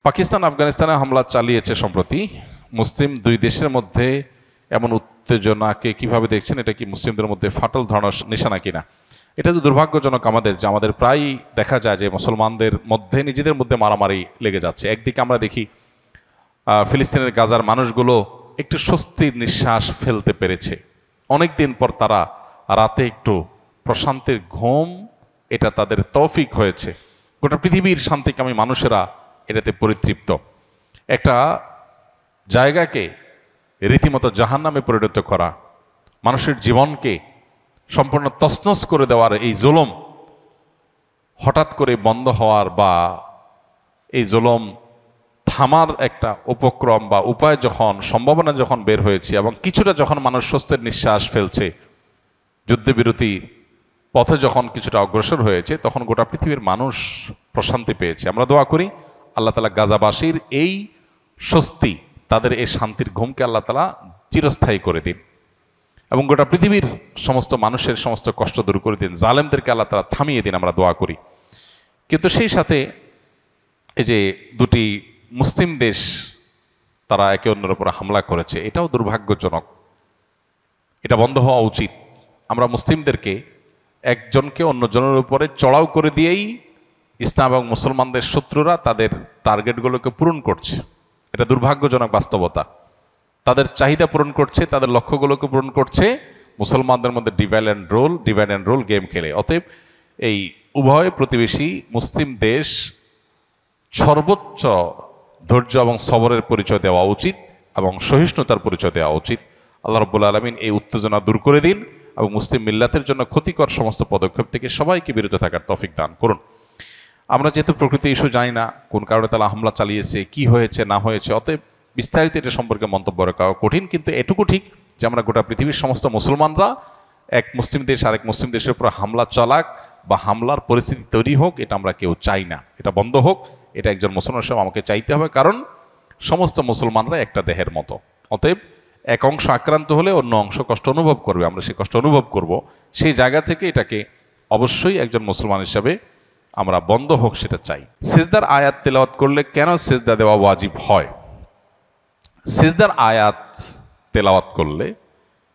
পাকিস্তান আফগানিস্তানে হামলা চালিয়েছে সম্প্রতি। মুসলিম দুই দেশের মধ্যে এমন উত্তেজনাকে কিভাবে দেখছেন? এটা কি মুসলিমদের মধ্যে ফাটল ধরানোর নিশানা কিনা? এটা তো দুর্ভাগ্যজনক আমাদের, যে আমাদের প্রায় দেখা যায় যে মুসলমানদের মধ্যে নিজেদের মধ্যে মারামারি লেগে যাচ্ছে। একদিকে আমরা দেখি ফিলিস্তিনের গাজার মানুষগুলো একটু স্বস্তির নিঃশ্বাস ফেলতে পেরেছে, অনেকদিন পর তারা রাতে একটু প্রশান্তির ঘুম, এটা তাদের তৌফিক হয়েছে। গোটা পৃথিবীর শান্তিকামী মানুষেরা এটাতে পরিতৃপ্ত। একটা জায়গাকে রীতিমতো জাহান্নামে পরিণত করা, মানুষের জীবনকে সম্পূর্ণ তছনছ করে দেওয়ার এই জুলুম হঠাৎ করে বন্ধ হওয়ার বা এই জুলুম থামার একটা উপক্রম বা উপায় যখন, সম্ভাবনা যখন বের হয়েছে এবং কিছুটা যখন মানুষ স্বস্তির নিঃশ্বাস ফেলছে, যুদ্ধবিরতি পথে যখন কিছুটা অগ্রসর হয়েছে, তখন গোটা পৃথিবীর মানুষ প্রশান্তি পেয়েছে। আমরা দোয়া করি আল্লাহ তাআলা গাজাবাসীর এই স্বস্তি, তাদের এই শান্তির ঘুমকে আল্লাহ তাআলা চিরস্থায়ী করে দিন এবং গোটা পৃথিবীর সমস্ত মানুষের সমস্ত কষ্ট দূর করে দিন, জালেমদেরকে আল্লাহ তাআলা থামিয়ে দিন, আমরা দোয়া করি। কিন্তু সেই সাথে এই যে দুটি মুসলিম দেশ তারা একে অন্যের উপর হামলা করেছে, এটাও দুর্ভাগ্যজনক। এটা বন্ধ হওয়া উচিত। আমরা মুসলিমদেরকে একজনকে অন্যজনের উপরে চড়াও করে দিয়েই ইসলাম এবং মুসলমানদের শত্রুরা তাদের টার্গেটগুলোকে পূরণ করছে। এটা দুর্ভাগ্যজনক বাস্তবতা। তাদের চাহিদা পূরণ করছে, তাদের লক্ষ্যগুলোকে পূরণ করছে, মুসলমানদের মধ্যে ডিভাইড অ্যান্ড রোল গেম খেলে। অতএব এই উভয় প্রতিবেশী মুসলিম দেশ সর্বোচ্চ ধৈর্য এবং সবরের পরিচয় দেওয়া উচিত এবং সহিষ্ণুতার পরিচয় দেওয়া উচিত। আল্লাহ রাব্বুল আলামিন এই উত্তেজনা দূর করে দিন এবং মুসলিম মিল্লাতের জন্য ক্ষতিকর সমস্ত পদক্ষেপ থেকে সবাইকে বিরত থাকার তৌফিক দান করুন। আমরা যেহেতু প্রকৃতি ইস্যু জানি না কোন কারণে তারা হামলা চালিয়েছে, কি হয়েছে না হয়েছে, অতএব বিস্তারিত এটা সম্পর্কে মন্তব্য রাখা কঠিন। কিন্তু এটুকু ঠিক যে আমরা গোটা পৃথিবীর সমস্ত মুসলমানরা এক মুসলিম দেশ আরেক মুসলিম দেশের উপর হামলা চালাক বা হামলার পরিস্থিতি তৈরি হোক, এটা আমরা কেউ চাই না। এটা বন্ধ হোক, এটা একজন মুসলমান হিসেবে আমাকে চাইতে হবে, কারণ সমস্ত মুসলমানরা একটা দেহের মতো। অতএব এক অংশ আক্রান্ত হলে অন্য অংশ কষ্ট অনুভব করবে, আমরা সেই কষ্ট অনুভব করব। সেই জায়গা থেকে এটাকে অবশ্যই একজন মুসলমান হিসাবে আমরা বন্ধ হোক সেটা চাই। সিজদার আয়াত তেলাওয়াত করলে কেন সিজদা দেওয়া ওয়াজিব হয়? সিজদার আয়াত তেলাওয়াত করলে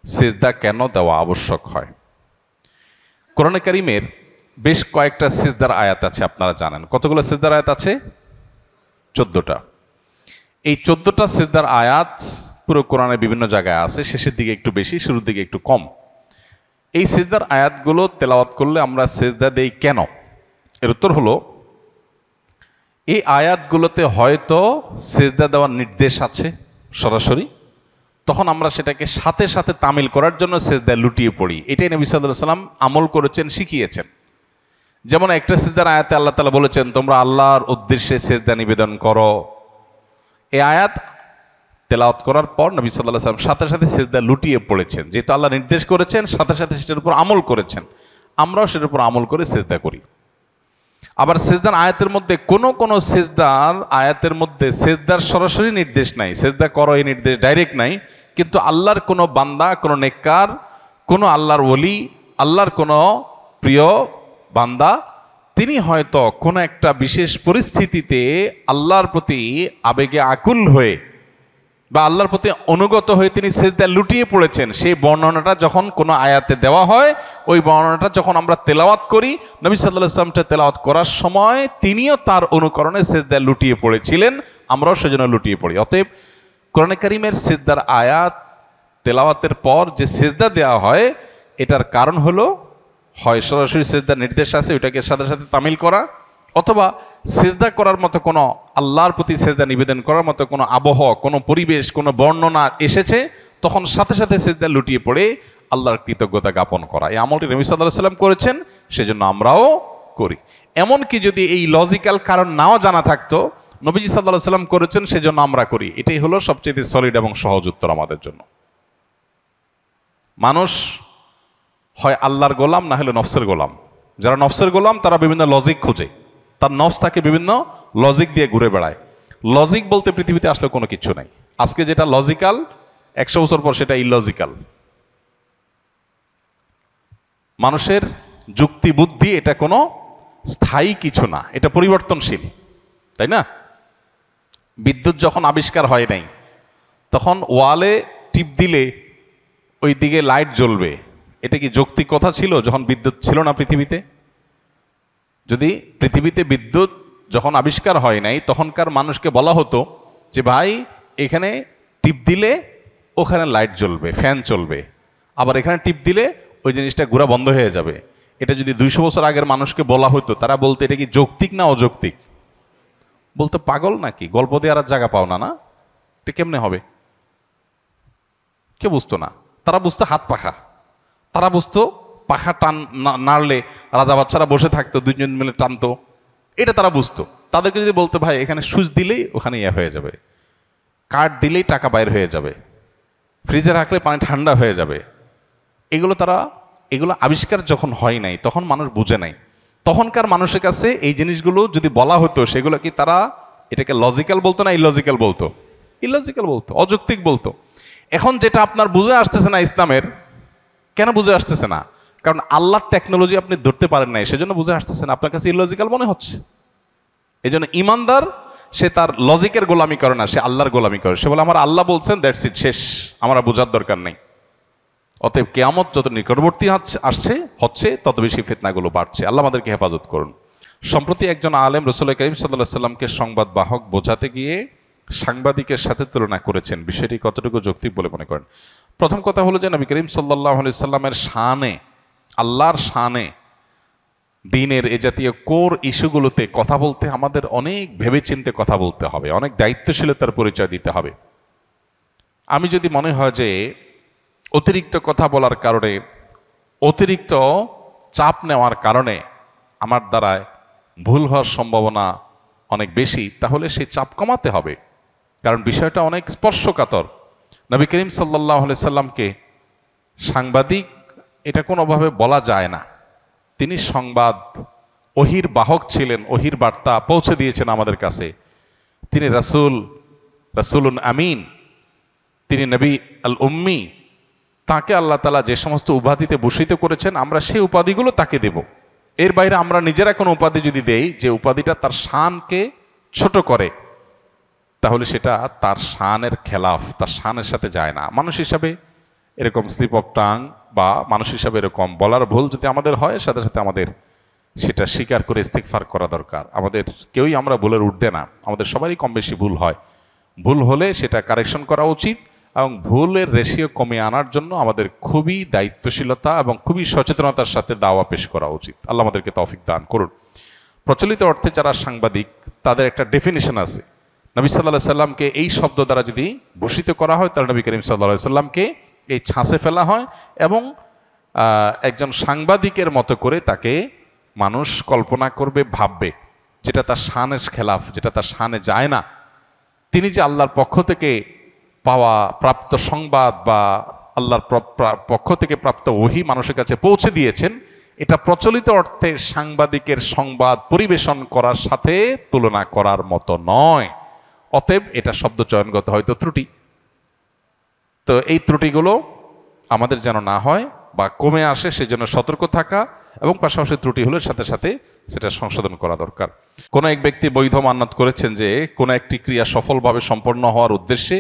সিজদা কেন দেওয়া আবশ্যক হয়? কোরআনে কারীমের বেশ কয়েকটা সিজদার আয়াত আছে, আপনারা জানেন। কতগুলো সিজদার আয়াত আছে? 14টা। এই 14টা সিজদার আয়াত পুরো কোরআনের বিভিন্ন জায়গায় আছে, শেষের দিকে একটু বেশি, শুরুর দিকে একটু কম। এই সিজদার আয়াতগুলো তেলাওয়াত করলে আমরা সিজদা দেই কেন? এর উত্তর হলো, এই আয়াতগুলোতে হয়তো সিজদা দেওয়ার নির্দেশ আছে সরাসরি, তখন আমরা সেটাকে সাথে সাথে তামিল করার জন্য সিজদায় লুটিয়ে পড়ি। এটাই নবী সাল্লাল্লাহু আলাইহি ওয়াসাল্লাম আমল করেছেন, শিখিয়েছেন। যেমন একটা সিজদার আয়াতে আল্লাহ তাআলা বলেছেন, তোমরা আল্লাহর উদ্দেশ্যে সিজদা নিবেদন করো। এই আয়াত তেলাওয়াত করার পর নবী সাল্লাল্লাহু আলাইহি ওয়াসাল্লাম সাথে সাথে সিজদা লুটিয়ে পড়েছেন, যেহেতু আল্লাহ নির্দেশ করেছেন, সাথে সাথে সেটার উপর আমল করেছেন। আমরাও সেটার উপর আমল করে সিজদা করি। আবার সিজদার আয়াতের মধ্যে কোন সিজদার আয়াতের মধ্যে সিজদার সরাসরি নির্দেশ নাই, সিজদা করো এই নির্দেশ ডাইরেক্ট নাই, কিন্তু আল্লাহর কোনো বান্দা, কোনো নেককার, কোনো আল্লাহর ওলি, আল্লাহর কোনো প্রিয় বান্দা, তিনি হয়তো কোনো একটা বিশেষ পরিস্থিতিতে আল্লাহর প্রতি আবেগে আকুল হয়ে বা আল্লাহর প্রতি অনুগত হয়ে তিনি সিজদায় লুটিয়ে পড়েছেন। সেই বর্ণনাটা যখন কোনো আয়াতে দেওয়া হয়, ওই বর্ণনাটা যখন আমরা তেলাওয়াত করি, নবী সাল্লাল্লাহু আলাইহি ওয়াসাল্লাম তেলাওয়াত করার সময় তিনিও তার অনুকরণে সিজদায় লুটিয়ে পড়েছিলেন, আমরাও সেজন্য লুটিয়ে পড়ি। অতএব কোরআনে কারীমের সিজদার আয়াত তেলাওয়াতের পর যে সিজদা দেওয়া হয়, এটার কারণ হলো হয় সরাসরি সিজদার নির্দেশ আছে, ওইটাকে সাথে সাথে তামিল করা, অথবা সিজদা করার মতো কোনো, আল্লাহর প্রতি সিজদা নিবেদন করার মতো কোনো আবহাওয়া, কোনো পরিবেশ, কোনো বর্ণনা এসেছে, তখন সাথে সাথে সিজদা লুটিয়ে পড়ে আল্লাহর কৃতজ্ঞতা জ্ঞাপন করা। এই আমলটি নবী সাল্লাল্লাহু আলাইহি ওয়াসাল্লাম করেছেন, সেজন্য আমরাও করি। এমনকি যদি এই লজিক্যাল কারণ নাও জানা থাকতো, নবীজি সাল্লাল্লাহু আলাইহি ওয়াসাল্লাম করেছেন, সেজন্য আমরা করি। এটাই হলো সবচেয়ে সলিড এবং সহজ উত্তর আমাদের জন্য। মানুষ হয় আল্লাহর গোলাম, না হলে নফসের গোলাম। যারা নফসের গোলাম তারা বিভিন্ন লজিক খোঁজে, তার নফস তাকে বিভিন্ন লজিক দিয়ে ঘুরে বেড়ায়। লজিক বলতে পৃথিবীতে আসলে কোনো কিছু নাই। আজকে যেটা লজিক্যাল, 100 বছর পর সেটা ইললজিক্যাল। মানুষের যুক্তি বুদ্ধি এটা কোনো স্থায়ী কিছু না, এটা পরিবর্তনশীল, তাই না? বিদ্যুৎ যখন আবিষ্কার হয় নাই তখন ওয়ালে টিপ দিলে ওই দিকে লাইট জ্বলবে, এটা কি যৌক্তিক কথা ছিল যখন বিদ্যুৎ ছিল না পৃথিবীতে? যদি পৃথিবীতে বিদ্যুৎ যখন আবিষ্কার হয় নাই তখনকার মানুষকে বলা হতো যে ভাই এখানে টিপ দিলে ওখানে লাইট জ্বলবে, ফ্যান চলবে, আবার এখানে টিপ দিলে ওই জিনিসটা ঘোরা বন্ধ হয়ে যাবে, এটা যদি 200 বছর আগের মানুষকে বলা হতো তারা বলতো এটা কি যৌক্তিক না অযৌক্তিক? বলতো পাগল নাকি, গল্প দেওয়ার আর জায়গা পাও না, না এটা কেমনে হবে? কেউ বুঝতো না। তারা বুঝতো হাত পাখা, তারা বুঝতো পাখা টান নাড়লে রাজা বাচ্চারা বসে থাকতো, দুইজন মিলে টানতো, এটা তারা বুঝতো। তাদেরকে যদি বলতো ভাই এখানে সুইচ দিলেই ওখানে ইয়ে হয়ে যাবে, কার্ড দিলেই টাকা বাইর হয়ে যাবে, ফ্রিজে রাখলে পানি ঠান্ডা হয়ে যাবে, এগুলো আবিষ্কার যখন হয় নাই তখন মানুষ বুঝে নাই। তখনকার মানুষের কাছে এই জিনিসগুলো যদি বলা হতো সেগুলো কি তারা এটাকে লজিক্যাল বলতো না ইলজিক্যাল বলতো? ইলজিক্যাল বলতো, অযৌক্তিক বলতো। এখন যেটা আপনার বুঝে আসতেছে না ইসলামের, কেন বুঝে আসতেছে না? কারণ আল্লাহর টেকনোলজি আপনি ধরতে পারেন নাই, সেজন্য বুঝে আসতেছে না, আপনার কাছে ইলজিক্যাল মনে হচ্ছে। এই জন্য ইমানদার সে তার লজিকের গোলামি করে না, সে আল্লাহর গোলামি করে। সে বলে আমার আল্লাহ বলছেন, দ্যাটস ইট, শেষ, আমরা বোঝার দরকার নেই। অতএব কিয়ামত যত নিকটবর্তী হচ্ছে তত বেশি ফিতনাগুলো বাড়ছে। আল্লাহ আমাদেরকে হেফাজত করুন। সম্প্রতি একজন আলেম রাসূল করিম সাল্লাল্লাহু আলাইহি সাল্লামকে সংবাদ বাহক বোঝাতে গিয়ে সাংবাদিকের সাথে তুলনা করেছেন, বিষয়টি কতটুকু যৌক্তিক বলে মনে করেন? প্রথম কথা হলো যে নবী করিম সাল্লাল্লাহু আলাইহি সাল্লামের শানে, আল্লাহর শানে, দিনের এ জাতীয় কোর ইস্যুগুলোতে কথা বলতে আমাদের অনেক ভেবেচিন্তে কথা বলতে হবে, অনেক দায়িত্বশীলতার পরিচয় দিতে হবে। আমি যদি মনে হয় যে অতিরিক্ত কথা বলার কারণে, অতিরিক্ত চাপ নেওয়ার কারণে আমার দ্বারায় ভুল হওয়ার সম্ভাবনা অনেক বেশি, তাহলে সেই চাপ কমাতে হবে। কারণ বিষয়টা অনেক স্পর্শকাতর। নবী করিম সাল্লাল্লাহু আলাইহি সাল্লামকে সাংবাদিক এটা কোনোভাবে বলা যায় না। তিনি সংবাদ, ওহির বাহক ছিলেন, ওহির বার্তা পৌঁছে দিয়েছেন আমাদের কাছে। তিনি রাসূলুন আমিন, তিনি নবী আল উম্মি। তাকে আল্লাহ তাআলা যে সমস্ত উপাধিতে ভূষিত করেছেন আমরা সেই উপাধিগুলো তাকে দেব। এর বাইরে আমরা নিজেরা কোনো উপাধি যদি দেই যে উপাধিটা তার শানকে ছোট করে, তাহলে সেটা তার শানের খেলাফ, তার শানের সাথে যায় না। মানুষ হিসাবে এরকম স্লিপ অফ টাং বা মানুষ হিসাবে এরকম বলার ভুল যদি আমাদের হয়, সাথে সাথে আমাদের সেটা স্বীকার করে ইস্তিগফার করা দরকার। আমাদের কেউই আমরা ভুলের ঊর্ধ্বে না, আমাদের সবারই কম বেশি ভুল হয়। ভুল হলে সেটা কারেকশন করা উচিত এবং ভুলের রেশিও কমিয়ে আনার জন্য আমাদের খুবই দায়িত্বশীলতা এবং খুবই সচেতনতার সাথে দাওয়া পেশ করা উচিত। আল্লাহ আমাদেরকে তৌফিক দান করুন। প্রচলিত অর্থে যারা সাংবাদিক তাদের একটা ডেফিনিশন আছে। নবী সাল্লাল্লাহু আলাইহি সাল্লামকে এই শব্দ দ্বারা যদি ভূষিত করা হয় তাহলে নবী করিম সাল্লাল্লাহু আলাইহি সাল্লামকে এই ছাঁচে ফেলা হয় এবং একজন সাংবাদিকের মতো করে তাকে মানুষ কল্পনা করবে, ভাববে, যেটা তার শানের খেলাফ, যেটা তার শানে যায় না। তিনি যে আল্লাহর পক্ষ থেকে পাওয়া প্রাপ্ত সংবাদ বা আল্লাহর পক্ষ থেকে প্রাপ্ত ওহী মানুষের কাছে পৌঁছে দিয়েছেন, এটা প্রচলিত অর্থে সাংবাদিকের সংবাদ পরিবেশন করার সাথে তুলনা করার মতো নয়। অতএব এটা শব্দ চয়নগত হয়তো ত্রুটি। তো এই ত্রুটিগুলো আমাদের যেন না হয় বা কমে আসে, সেজন্য সতর্ক থাকা এবং পাশাপাশি ত্রুটি হলে সাথে সাথে সেটা সংশোধন করা দরকার। কোনো এক ব্যক্তি বৈধ মান্যত করেছেন যে কোনো একটি ক্রিয়া সফলভাবে সম্পন্ন হওয়ার উদ্দেশ্যে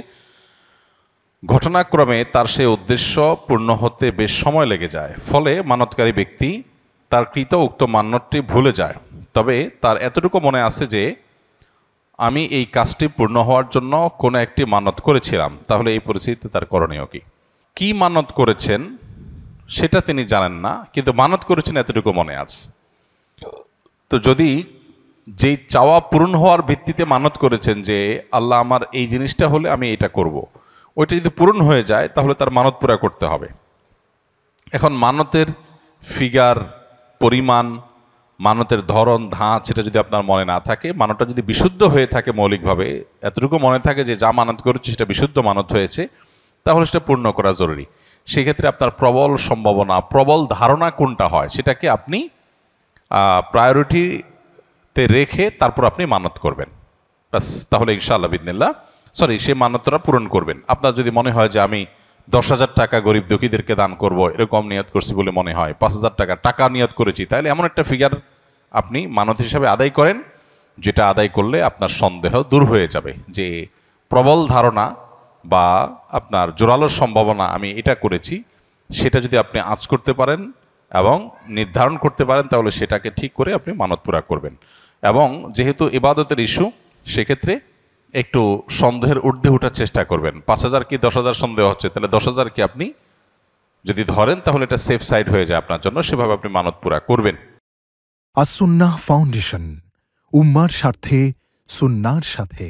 ঘটনাক্রমে তার সে উদ্দেশ্য পূর্ণ হতে বেশ সময় লেগে যায়। ফলে মানতকারী ব্যক্তি তার কৃত উক্ত মান্যতটি ভুলে যায়। তবে তার এতটুকু মনে আছে যে আমি এই কাজটি পূর্ণ হওয়ার জন্য কোনো একটি মানত করেছিলাম। তাহলে এই পরিস্থিতিতে তার করণীয় কি মানত করেছেন সেটা তিনি জানেন না, কিন্তু মানত করেছেন এতটুকু মনে আছে। তো যদি যেই চাওয়া পূরণ হওয়ার ভিত্তিতে মানত করেছেন যে আল্লাহ আমার এই জিনিসটা হলে আমি এটা করব, ওইটা যদি পূরণ হয়ে যায় তাহলে তার মানত পুরা করতে হবে। এখন মানতের ফিগার, পরিমাণ, মানতের ধরন, ধাঁচ সেটা যদি আপনার মনে না থাকে, মানতটা যদি বিশুদ্ধ হয়ে থাকে, মৌলিকভাবে এতটুকু মনে থাকে যে যা মানত করেছে সেটা বিশুদ্ধ মানত হয়েছে, তাহলে সেটা পূর্ণ করা জরুরি। সেক্ষেত্রে আপনার প্রবল সম্ভাবনা, প্রবল ধারণা কোনটা হয় সেটাকে আপনি প্রায়োরিটিতে রেখে তারপর আপনি মানত করবেন। ব্যাস, তাহলে ইনশাআল্লাহ বিদিনিল্লাহ সেই মানতটা পূরণ করবেন। আপনার যদি মনে হয় যে আমি 10,000 টাকা গরিব দুঃখীদেরকে দান করব, এরকম নিয়ত করছি বলে মনে হয়, 5,000 টাকা নিয়ত করেছি, তাহলে এমন একটা ফিগার আপনি মানত হিসাবে আদায় করেন যেটা আদায় করলে আপনার সন্দেহ দূর হয়ে যাবে, যে প্রবল ধারণা বা আপনার জোরালো সম্ভাবনা আমি এটা করেছি, সেটা যদি আপনি আঁচ করতে পারেন এবং নির্ধারণ করতে পারেন, তাহলে সেটাকে ঠিক করে আপনি মানত পুরা করবেন। এবং যেহেতু ইবাদতের ইস্যু, সেক্ষেত্রে একটু সন্দেহের ঊর্ধ্বে ওঠার চেষ্টা করবেন। 5,000 কি 10,000 সন্দেহ হচ্ছে, তাহলে 10,000 কি আপনি যদি ধরেন তাহলে এটা সেফ সাইড হয়ে যায় আপনার জন্য, সেভাবে আপনি মানত পুরা করবেন। আস সুন্নাহ ফাউন্ডেশন, উম্মার স্বার্থে সুন্নাহর সাথে।